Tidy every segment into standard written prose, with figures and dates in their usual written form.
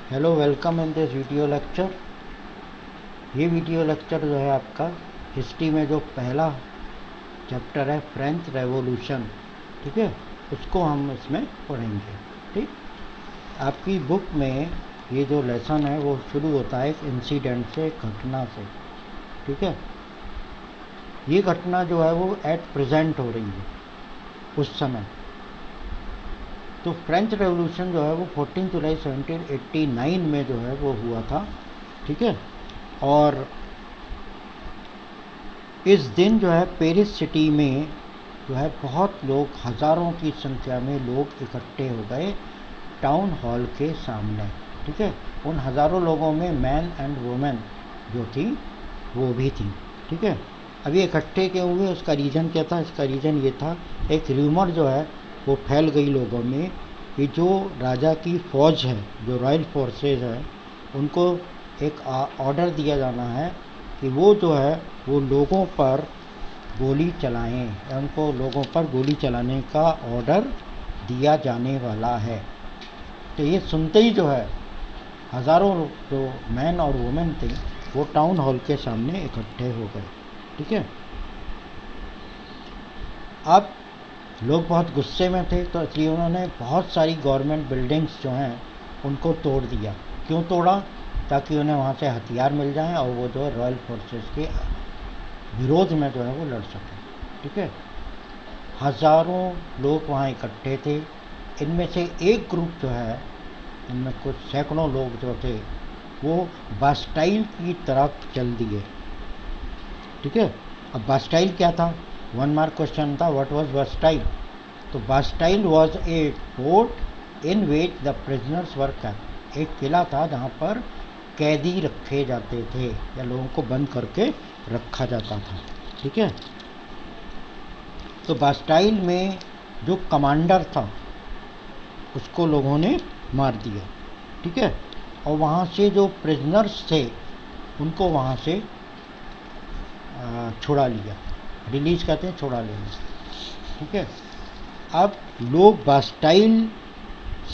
Hello, welcome in this video lecture. ये video lecture जो है आपका हिस्ट्री में जो पहला चैप्टर है फ्रेंच रेवोल्यूशन, ठीक है, उसको हम इसमें पढ़ेंगे। ठीक, आपकी बुक में ये जो लेसन है वो शुरू होता है एक इंसिडेंट से, एक घटना से। ठीक है, ये घटना जो है वो एट प्रेजेंट हो रही है उस समय। तो फ्रेंच रेवोल्यूशन जो है वो 14 जुलाई 1789 में जो है वो हुआ था। ठीक है, और इस दिन जो है पेरिस सिटी में जो है बहुत लोग, हज़ारों की संख्या में लोग इकट्ठे हो गए टाउन हॉल के सामने। ठीक है, उन हज़ारों लोगों में मैन एंड वुमेन जो थी वो भी थी। ठीक है, अभी इकट्ठे क्यों हुए, उसका रीज़न क्या था? इसका रीज़न ये था, एक र्यूमर जो है वो फैल गई लोगों में कि जो राजा की फ़ौज है, जो रॉयल फोर्सेज है, उनको एक ऑर्डर दिया जाना है कि वो जो है वो लोगों पर गोली चलाएं, या उनको लोगों पर गोली चलाने का ऑर्डर दिया जाने वाला है। तो ये सुनते ही जो है हज़ारों जो मैन और वुमेन थे वो टाउन हॉल के सामने इकट्ठे हो गए। ठीक है, अब लोग बहुत गुस्से में थे, तो इसलिए उन्होंने बहुत सारी गवर्नमेंट बिल्डिंग्स जो हैं उनको तोड़ दिया। क्यों तोड़ा? ताकि उन्हें वहाँ से हथियार मिल जाएं और वो जो रॉयल फोर्सेस के विरोध में जो है वो लड़ सकें। ठीक है, हज़ारों लोग वहाँ इकट्ठे थे। इनमें से एक ग्रुप जो है, इनमें कुछ सैकड़ों लोग जो थे वो बास्टाइल की तरफ चल दिए। ठीक है, अब बास्टाइल क्या था? वन मार्क क्वेश्चन था, व्हाट वाज बास्टाइल? तो Bastille was a fort in which the prisoners were kept. एक किला था जहाँ पर कैदी रखे जाते थे या लोगों को बंद करके रखा जाता था। ठीक है, तो बास्टाइल में जो कमांडर था उसको लोगों ने मार दिया। ठीक है, और वहाँ से जो प्रिजनर्स थे उनको वहाँ से छुड़ा लिया। रिलीज कहते हैं, छुड़ा लेना। ठीक है, अब लोग बास्टाइल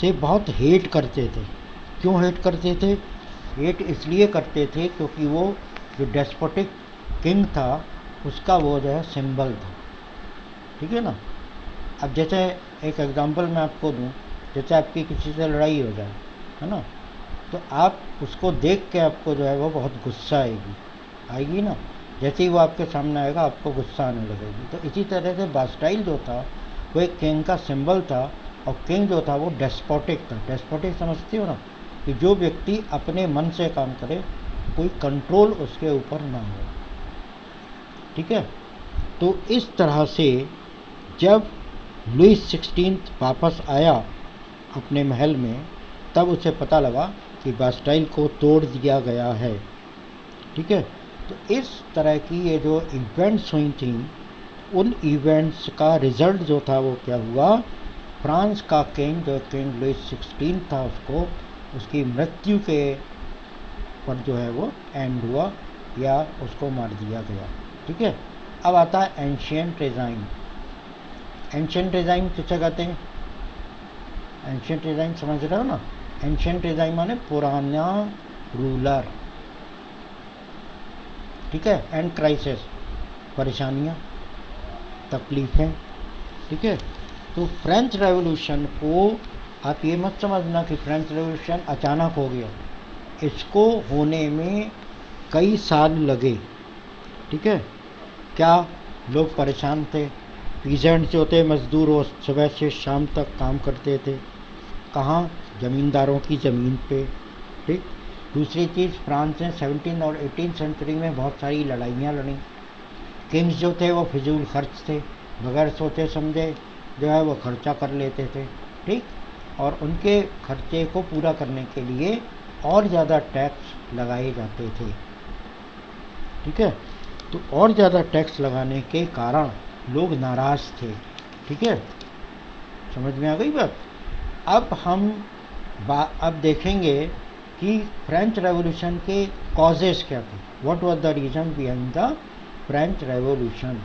से बहुत हेट करते थे। क्यों हेट करते थे? हेट इसलिए करते थे क्योंकि वो जो डेस्पोटिक किंग था उसका वो जो है सिंबल था। ठीक है ना। अब जैसे एक एग्जांपल मैं आपको दूं, जैसे आपकी किसी से लड़ाई हो जाए, है ना, तो आप उसको देख के आपको जो है वो बहुत गुस्सा आएगी ना। जैसे ही वो आपके सामने आएगा आपको गुस्सा आने लगेगी। तो इसी तरह से बास्टाइल जो था वो एक किंग का सिंबल था, और किंग जो था वो डेस्पोटिक था। डेस्पोटिक समझते हो ना, कि जो व्यक्ति अपने मन से काम करे, कोई कंट्रोल उसके ऊपर ना हो। ठीक है, तो इस तरह से जब लुईस 16 वापस आया अपने महल में, तब उसे पता लगा कि बास्टाइल को तोड़ दिया गया है। ठीक है, तो इस तरह की ये जो इवेंट्स हुई थी, उन इवेंट्स का रिजल्ट जो था वो क्या हुआ? फ्रांस का किंग, जो किंग लुईस 16 था, उसको उसकी मृत्यु के पर जो है वो एंड हुआ, या उसको मार दिया गया। ठीक है, अब आता है एंशिएंट रेजाइम। एंशिएंट रेजाइम किसे कहते हैं? एंशिएंट रेजाइम समझ रहे हो ना? एंशिएंट रेजाइम माने पुराना रूलर। ठीक है, एंड क्राइसिस, परेशानियाँ, तकलीफ़ें। ठीक है, तो फ्रेंच रेवोल्यूशन को आप ये मत समझना कि फ्रेंच रेवोल्यूशन अचानक हो गया। इसको होने में कई साल लगे। ठीक है, क्या लोग परेशान थे? पीजेंट्स जो थे, मजदूर, वो सुबह से शाम तक काम करते थे। कहाँ? ज़मींदारों की ज़मीन पे। ठीक, दूसरी चीज़, फ्रांस ने 17 और 18 सेंचुरी में बहुत सारी लड़ाइयाँ लड़ी। किंग्स जो थे वो फिजूल खर्च थे, बगैर सोचे समझे जो है वो खर्चा कर लेते थे। ठीक, और उनके खर्चे को पूरा करने के लिए और ज़्यादा टैक्स लगाए जाते थे। ठीक है, तो और ज़्यादा टैक्स लगाने के कारण लोग नाराज़ थे। ठीक है, समझ में आ गई बात? अब हम अब देखेंगे कि फ्रेंच रेवोल्यूशन के कॉजेस क्या थे। What was the reason behind the French revolution,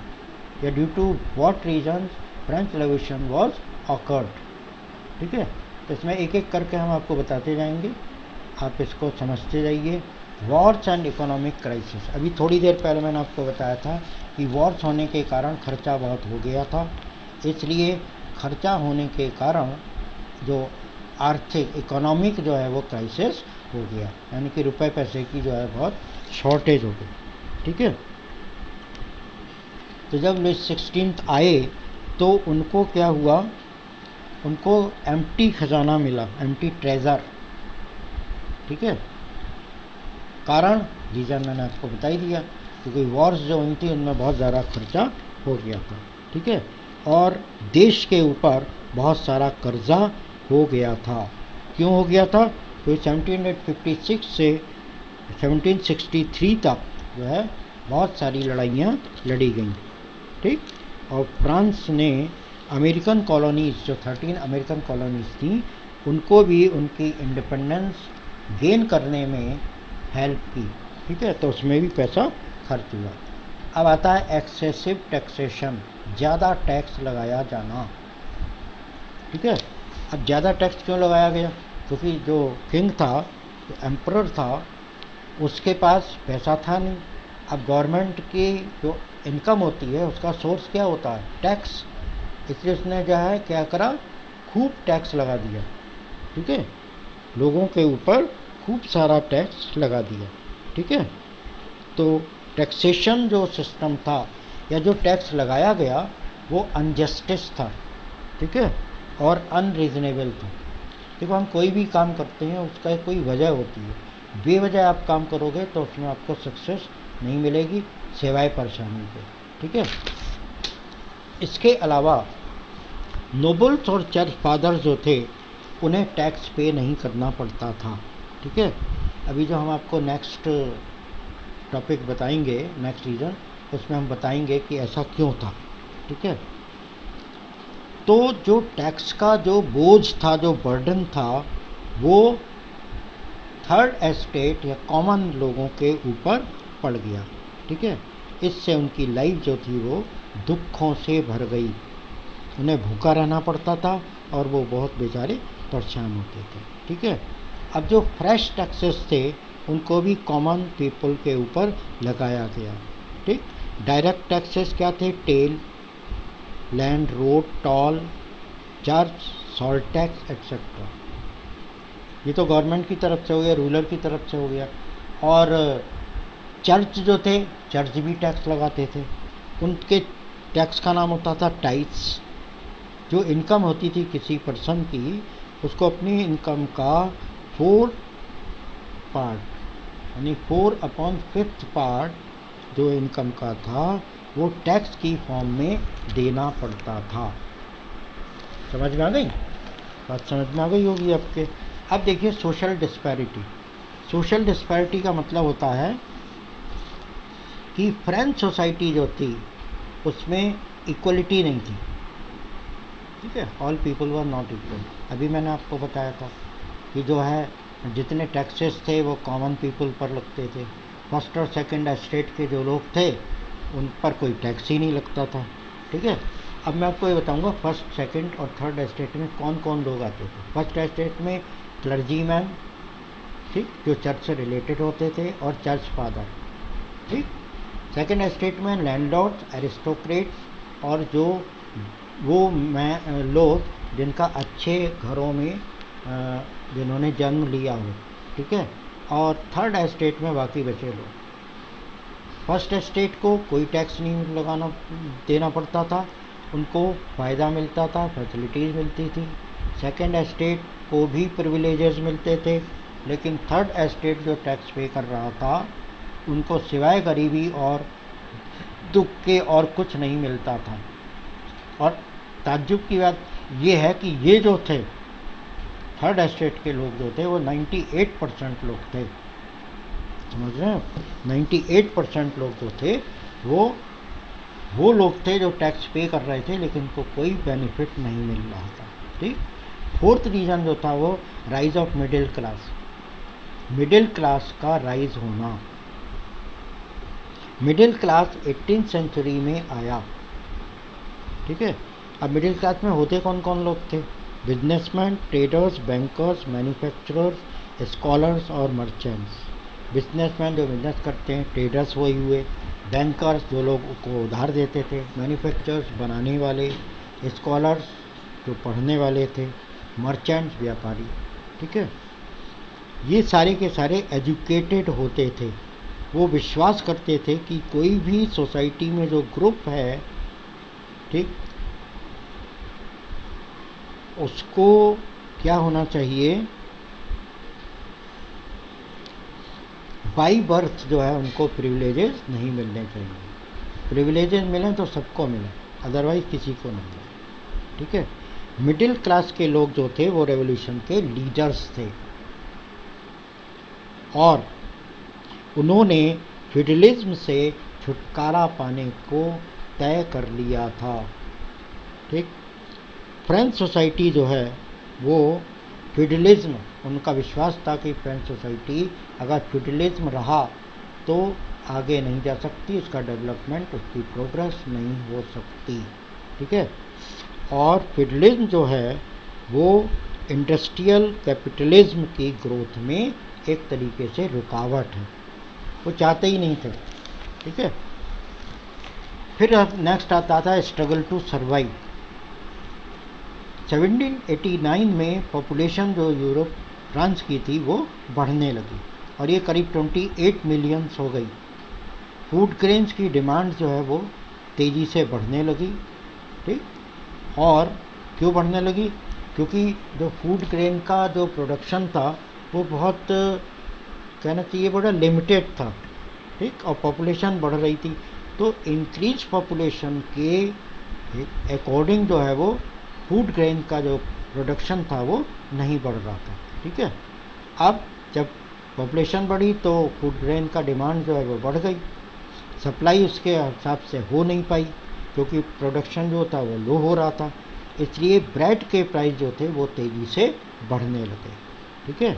या due to what reason French revolution was occurred. ठीक है, तो इसमें एक एक करके हम आपको बताते जाएंगे। आप इसको समझते जाइए। वॉर्स एंड इकोनॉमिक क्राइसिस, अभी थोड़ी देर पहले मैंने आपको बताया था कि वॉर्स होने के कारण खर्चा बहुत हो गया था, इसलिए खर्चा होने के कारण जो आर्थिक इकोनॉमिक जो है वो क्राइसिस हो गया, यानी कि रुपए पैसे की जो है बहुत शॉर्टेज हो गई। ठीक है, तो जब लुइस 16 आए तो उनको क्या हुआ, उनको एम्प्टी खजाना मिला, एम्प्टी ट्रेजर। ठीक है, कारण रीज़न मैंने आपको बता ही दिया, क्योंकि वॉर्स जो हुई थी उनमें बहुत ज़्यादा खर्चा हो गया था। ठीक है, और देश के ऊपर बहुत सारा कर्जा हो गया था। क्यों हो गया था? तो 1756 से 1763 तक जो है बहुत सारी लड़ाइयाँ लड़ी गईं। ठीक, और फ्रांस ने अमेरिकन कॉलोनीज़, जो 13 अमेरिकन कॉलोनीज़ थी, उनको भी उनकी इंडिपेंडेंस गेन करने में हेल्प की। ठीक है, तो उसमें भी पैसा खर्च हुआ। अब आता है एक्सेसिव टैक्सेशन, ज़्यादा टैक्स लगाया जाना। ठीक है, अब ज़्यादा टैक्स क्यों लगाया गया? क्योंकि जो किंग था, जो एम्परर था, उसके पास पैसा था नहीं। अब गवर्नमेंट की जो इनकम होती है उसका सोर्स क्या होता है? टैक्स। इसलिए उसने जो है क्या करा, खूब टैक्स लगा दिया। ठीक है, लोगों के ऊपर खूब सारा टैक्स लगा दिया। ठीक है, तो टैक्सेशन जो सिस्टम था या जो टैक्स लगाया गया वो अनजस्टिस था। ठीक है, और अनरीजनेबल था। देखो, हम कोई भी काम करते हैं उसका कोई वजह होती है, बेवजह आप काम करोगे तो उसमें आपको सक्सेस नहीं मिलेगी, सिवाय परेशानी के। ठीक है, इसके अलावा नोबल्स और चर्च फादर्स जो थे उन्हें टैक्स पे नहीं करना पड़ता था। ठीक है, अभी जो हम आपको नेक्स्ट टॉपिक बताएंगे, नेक्स्ट रीज़न, उसमें हम बताएंगे कि ऐसा क्यों था। ठीक है, तो जो टैक्स का जो बोझ था, जो बर्डन था, वो थर्ड एस्टेट या कॉमन लोगों के ऊपर पड़ गया। ठीक है, इससे उनकी लाइफ जो थी वो दुखों से भर गई। उन्हें भूखा रहना पड़ता था और वो बहुत बेचारे परेशान होते थे। ठीक है, अब जो फ्रेश टैक्सेस थे उनको भी कॉमन पीपल के ऊपर लगाया गया। ठीक, डायरेक्ट टैक्सेस क्या थे? Taille, land, road, toll, church, salt tax et cetera. ये तो गवर्नमेंट की तरफ से हो गया, रूलर की तरफ से हो गया। और चर्च जो थे, चर्च भी टैक्स लगाते थे। उनके टैक्स का नाम होता था टाइट्स। जो इनकम होती थी किसी पर्सन की, उसको अपनी इनकम का 4 पार्ट यानी 4/5 पार्ट जो इनकम का था वो टैक्स की फॉर्म में देना पड़ता था। समझ में आ गई बात? समझ में आ गई होगी आपके। अब देखिए सोशल डिस्पैरिटी। सोशल डिस्पैरिटी का मतलब होता है कि फ्रेंच सोसाइटी जो थी उसमें इक्वलिटी नहीं थी। ठीक है, all people were not equal. अभी मैंने आपको बताया था कि जो है जितने टैक्सेस थे वो कॉमन पीपल पर लगते थे। फर्स्ट और सेकंड एस्टेट के जो लोग थे उन पर कोई टैक्स ही नहीं लगता था। ठीक है, अब मैं आपको ये बताऊंगा फर्स्ट, सेकंड और थर्ड एस्टेट में कौन कौन लोग आते थे। फर्स्ट एस्टेट में क्लर्जीमैन, ठीक, जो चर्च से रिलेटेड होते थे, और चर्च फादर। ठीक, सेकंड एस्टेट में लैंडलॉर्ड्स, एरिस्टोक्रेट्स, और जो वो लोग जिनका अच्छे घरों में जिन्होंने जन्म लिया हो। ठीक है, और थर्ड एस्टेट में बाकी बचे लोग। फर्स्ट एस्टेट को कोई टैक्स नहीं देना पड़ता था, उनको फ़ायदा मिलता था, फैसिलिटीज़ मिलती थी। सेकंड एस्टेट को भी प्रिविलेजेस मिलते थे, लेकिन थर्ड एस्टेट जो टैक्स पे कर रहा था उनको सिवाय गरीबी और दुख के और कुछ नहीं मिलता था। और ताज्जुब की बात ये है कि ये जो थे थर्ड एस्टेट के लोग जो थे वो 98% लोग थे। समझ रहे हैं? 98% लोग जो थे वो लोग थे जो टैक्स पे कर रहे थे लेकिन उनको कोई बेनिफिट नहीं मिल रहा था। ठीक, फोर्थ रीज़न जो था वो rise of middle class. Middle class का राइज होना। मिडिल क्लास 18th सेंचुरी में आया। ठीक है, अब मिडिल क्लास में होते कौन कौन लोग थे? Businessman, traders, bankers, manufacturers, scholars और मर्चेंट्स। बिजनेसमैन जो बिजनेस करते हैं, ट्रेडर्स वही हुए, बैंकर्स जो लोग को उधार देते थे, मैन्युफैक्चरर्स बनाने वाले, स्कॉलर्स जो पढ़ने वाले थे, मर्चेंट्स व्यापारी। ठीक है, ये सारे के सारे एजुकेटेड होते थे। वो विश्वास करते थे कि कोई भी सोसाइटी में जो ग्रुप है, ठीक, उसको क्या होना चाहिए, बाई बर्थ जो है उनको प्रिविलेजेस नहीं मिलने चाहिए। प्रिविलेजेस मिलें तो सबको मिले, अदरवाइज किसी को नहीं मिले। ठीक है, मिडिल क्लास के लोग जो थे वो रेवोल्यूशन के लीडर्स थे और उन्होंने फ्यूडलिज्म से छुटकारा पाने को तय कर लिया था। ठीक, फ्रेंच सोसाइटी जो है वो फ्यूडलिज्म, उनका विश्वास था कि फ्रेंच सोसाइटी अगर फ्यूडलिज्म रहा तो आगे नहीं जा सकती, उसका डेवलपमेंट, उसकी प्रोग्रेस नहीं हो सकती। ठीक है, और फ्यूडलिज्म जो है वो इंडस्ट्रियल कैपिटलिज्म की ग्रोथ में एक तरीके से रुकावट है, वो चाहते ही नहीं थे। ठीक है, फिर नेक्स्ट आता था स्ट्रगल टू सर्वाइव। 1789 में पॉपुलेशन जो यूरोप फ्रांस की थी वो बढ़ने लगी और ये करीब 28 मिलियन हो गई। फूड ग्रेन्स की डिमांड जो है वो तेज़ी से बढ़ने लगी। ठीक, और क्यों बढ़ने लगी, क्योंकि जो फूड ग्रेन का जो प्रोडक्शन था वो बहुत, कहना चाहिए, बड़ा लिमिटेड था। ठीक, और पॉपुलेशन बढ़ रही थी, तो इंक्रीज पॉपुलेशन के अकॉर्डिंग जो है वो फूड ग्रेन का जो प्रोडक्शन था वो नहीं बढ़ रहा था। ठीक है, अब जब पॉपुलेशन बढ़ी तो फूड ग्रेन का डिमांड जो है वो बढ़ गई, सप्लाई उसके हिसाब से हो नहीं पाई क्योंकि प्रोडक्शन जो था वो लो हो रहा था, इसलिए ब्रेड के प्राइस जो थे वो तेज़ी से बढ़ने लगे। ठीक है,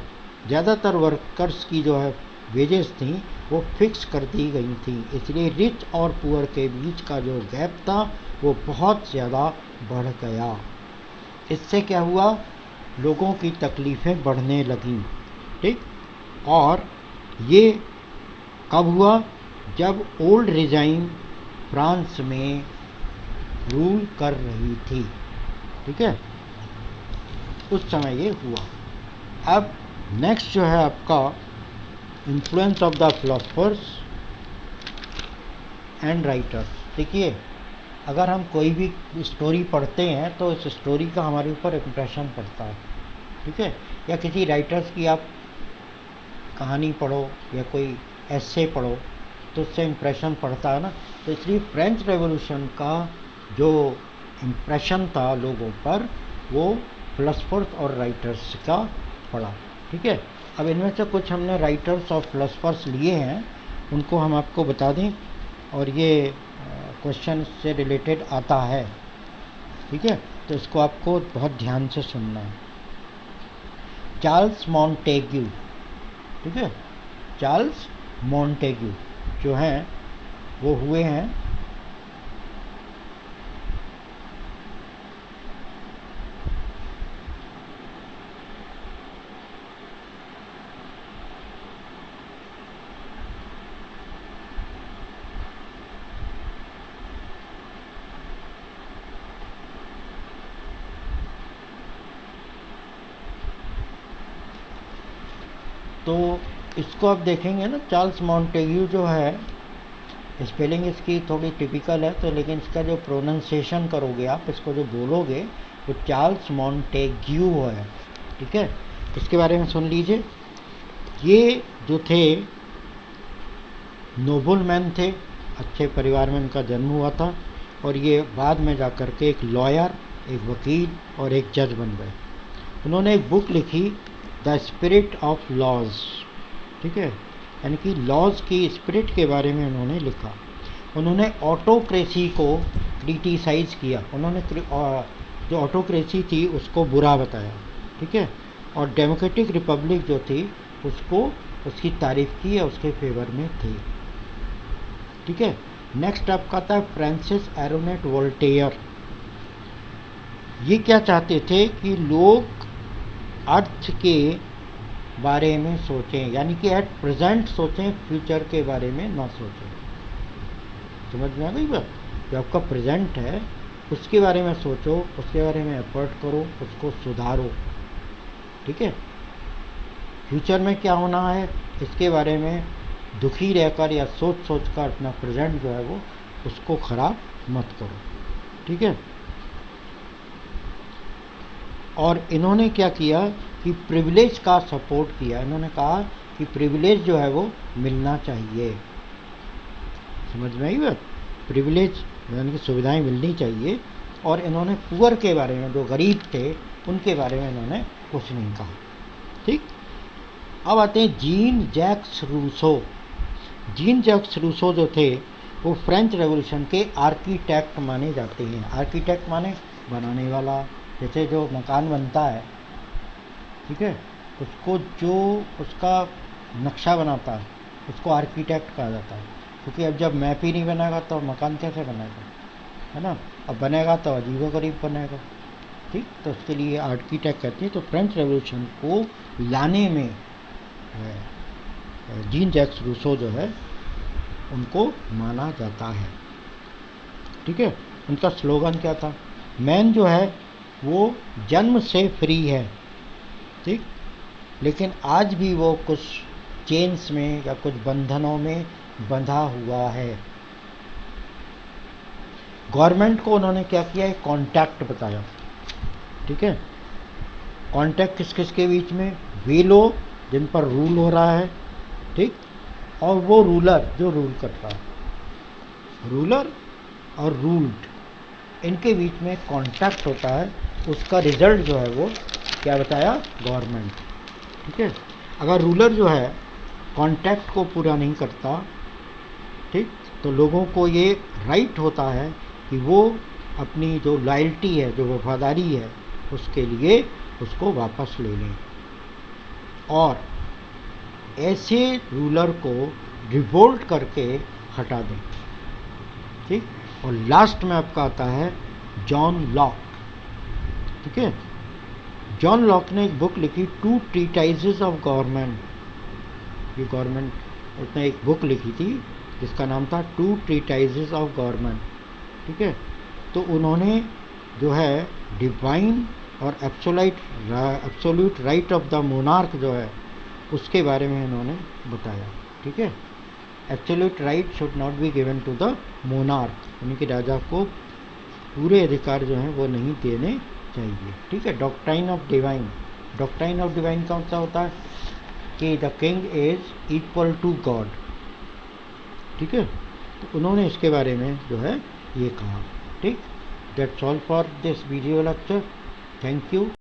ज़्यादातर वर्कर्स की जो है वेजेस थी वो फिक्स कर दी गई थी, इसलिए रिच और पुअर के बीच का जो गैप था वो बहुत ज़्यादा बढ़ गया। इससे क्या हुआ, लोगों की तकलीफ़ें बढ़ने लगीं। ठीक, और ये कब हुआ, जब ओल्ड रिजाइम फ्रांस में रूल कर रही थी। ठीक है, उस समय ये हुआ। अब नेक्स्ट जो है आपका influence of the philosophers and writers. देखिए, अगर हम कोई भी स्टोरी पढ़ते हैं तो इस स्टोरी का हमारे ऊपर इम्प्रेशन पड़ता है। ठीक है, या किसी राइटर्स की आप कहानी पढ़ो या कोई एस्से पढ़ो तो उससे इम्प्रेशन पड़ता है ना। तो इसलिए फ्रेंच रेवोल्यूशन का जो इम्प्रेशन था लोगों पर वो फिलोसफर्स और राइटर्स का पड़ा। ठीक है, अब इनमें से कुछ हमने राइटर्स और फिलोसफर्स लिए हैं, उनको हम आपको बता दें, और ये क्वेश्चन से रिलेटेड आता है। ठीक है, तो इसको आपको बहुत ध्यान से सुनना है। चार्ल्स मॉन्टेग्यू, ठीक है, चार्ल्स मॉन्टेग्यू जो हैं वो हुए हैं तो इसको आप देखेंगे ना, चार्ल्स मॉन्टेग्यू जो है, स्पेलिंग इसकी थोड़ी टिपिकल है तो, लेकिन इसका जो प्रोनाउंसिएशन करोगे आप, इसको जो बोलोगे वो चार्ल्स मॉन्टेग्यू है। ठीक है, इसके बारे में सुन लीजिए। ये जो थे नोबल मैन थे, अच्छे परिवार में इनका जन्म हुआ था और ये बाद में जाकर के एक लॉयर, एक वकील और एक जज बन गए। उन्होंने एक बुक लिखी, द स्पिरिट ऑफ लॉज। ठीक है, यानी कि लॉज की स्पिरिट के बारे में उन्होंने लिखा। उन्होंने ऑटोक्रेसी को क्रिटिसाइज किया, उन्होंने जो ऑटोक्रेसी थी उसको बुरा बताया। ठीक है, और डेमोक्रेटिक रिपब्लिक जो थी उसको, उसकी तारीफ की या उसके फेवर में थी। ठीक है, नेक्स्ट आपका था फ्रांसिस एरोनेट वोल्टेयर। ये क्या चाहते थे कि लोग अर्थ के बारे में सोचें, यानी कि एट प्रेजेंट सोचें, फ्यूचर के बारे में ना सोचें। समझ में आ गई बात? जो आपका प्रेजेंट है उसके बारे में सोचो, उसके बारे में एफर्ट करो, उसको सुधारो। ठीक है? फ्यूचर में क्या होना है इसके बारे में दुखी रहकर या सोच सोच कर अपना प्रेजेंट जो है वो उसको खराब मत करो। ठीक है? और इन्होंने क्या किया कि प्रिविलेज का सपोर्ट किया। इन्होंने कहा कि प्रिविलेज जो है वो मिलना चाहिए। समझ में आई बात? प्रिविलेज यानी कि सुविधाएं मिलनी चाहिए। और इन्होंने पुअर के बारे में, जो गरीब थे उनके बारे में इन्होंने कुछ नहीं कहा। ठीक। अब आते हैं Jean Jacques Rousseau. Jean Jacques Rousseau जो थे वो फ्रेंच रेवोल्यूशन के आर्किटेक्ट माने जाते हैं। आर्किटेक्ट माने बनाने वाला। जैसे जो मकान बनता है, ठीक है, उसको जो उसका नक्शा बनाता है उसको आर्किटेक्ट कहा जाता है। क्योंकि अब जब मैप ही नहीं बनेगा तो मकान कैसे बनेगा, है ना? अब बनेगा तो अजीबोगरीब बनेगा। ठीक, तो उसके लिए आर्किटेक्ट कहते हैं। तो फ्रेंच रेवोल्यूशन को लाने में जीन जैक्स रूसो जो है उनको माना जाता है। ठीक है? उनका स्लोगन क्या था? मैन जो है वो जन्म से फ्री है। ठीक, लेकिन आज भी वो कुछ चेन्स में या कुछ बंधनों में बंधा हुआ है। गवर्नमेंट को उन्होंने क्या किया, एक कॉन्टैक्ट बताया। ठीक है? कॉन्टैक्ट किस किस के बीच में? वे लोग जिन पर रूल हो रहा है, ठीक, और वो रूलर जो रूल कर रहा है। रूलर और रूल्ड, इनके बीच में कॉन्टैक्ट होता है। उसका रिजल्ट जो है वो क्या बताया? गवर्नमेंट। ठीक है? अगर रूलर जो है कॉन्टैक्ट को पूरा नहीं करता, ठीक, तो लोगों को ये राइट होता है कि वो अपनी जो लॉयल्टी है, जो वफादारी है, उसके लिए उसको वापस ले लें और ऐसे रूलर को रिवोल्ट करके हटा दें। ठीक, और लास्ट में आपका आता है जॉन लॉक। ठीक है? जॉन लॉक ने एक बुक लिखी, टू ट्रीटाइजेस ऑफ गवर्नमेंट। ये गवर्नमेंट, उसने एक बुक लिखी थी जिसका नाम था टू ट्रीटाइजेस ऑफ गवर्नमेंट। ठीक है? तो उन्होंने जो है डिवाइन और absolute right of the monarch जो है उसके बारे में इन्होंने बताया। ठीक है? Absolute right should not be given to the monarch, यानी कि राजा को पूरे अधिकार जो हैं वो नहीं देने चाहिए। ठीक है? Doctrine of divine. Doctrine of divine कौन सा होता है? कि the king is equal to God. ठीक है? तो उन्होंने इसके बारे में जो है ये कहा। ठीक, that's all for this video lecture. Thank you.